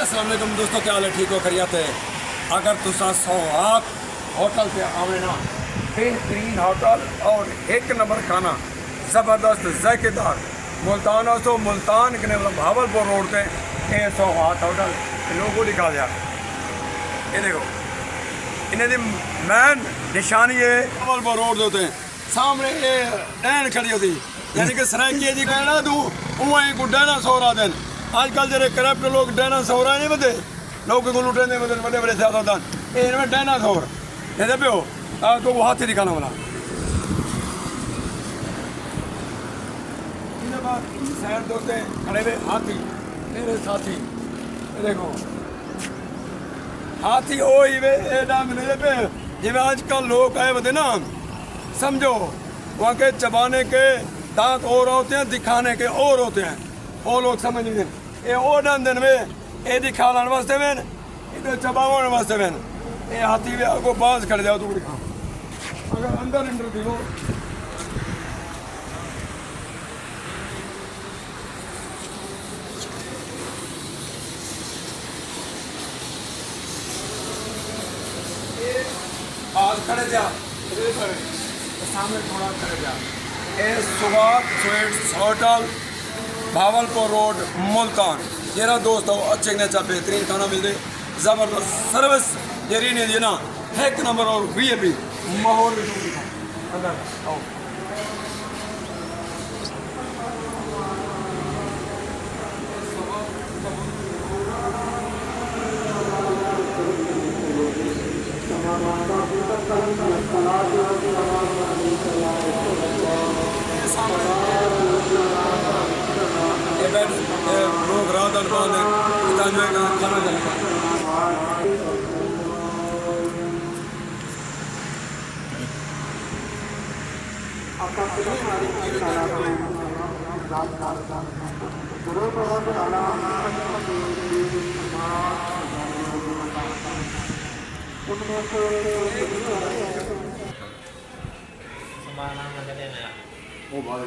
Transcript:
अस्सलाम वालेकुम दोस्तों, क्या हाल है? ठीक हो? खैरियत है? अगर तुसा सौहाग होटल से आवे ना, बेहतरीन होटल और एक नंबर खाना, ज़बरदस्त जायकेदार मुल्तान हो तो मुल्तान के मतलब भावलपुर रोड पे ये सौहाग होटल लोगों दिखा दिया। ये देखो इन्हें दी मैन निशानी है भावलपुर रोड के होते हैं सामने ये डैन खड़ी होती यानी कि सराइकी जी कहना तू उवें को डायनासोर आ देन। आजकल जो करप्ट लोग डायनासोर नहीं बदे लोग को लुटे नहीं बदे बड़े बड़े सियासतदान इनमें डायनासोर कहते पे हो तो वो हाथी दिखाना वाला शहर दोते खड़े हुए हाथी मेरे साथी देखो हाथी हो ही वे मेरे पे जिम्मे आजकल लोग आए बदे ना समझो वहाँ के चबाने के दांत और होते हैं दिखाने के और होते हैं वो लोग समझ नहीं ये ओ दिन में ये दिखाने वास्ते में इधर चबावन वास्ते में ये हाथी में आपको बांस खड़ जाओ तो दिखा अगर अंदर इंटर दिखो आज खड़े जा सामने थोड़ा खड़े जा ये Sugat sweets hotel Bahawalpur road Multan मेरा दोस्त हो अच्छे ने अच्छा बेहतरीन खाना मिल जाए ज़बरदस्त सर्विस जेरी ने दी ना एक नंबर और VIP माहौल अंदर आओ लोग रात अनपान खाना चलेगा वो बाद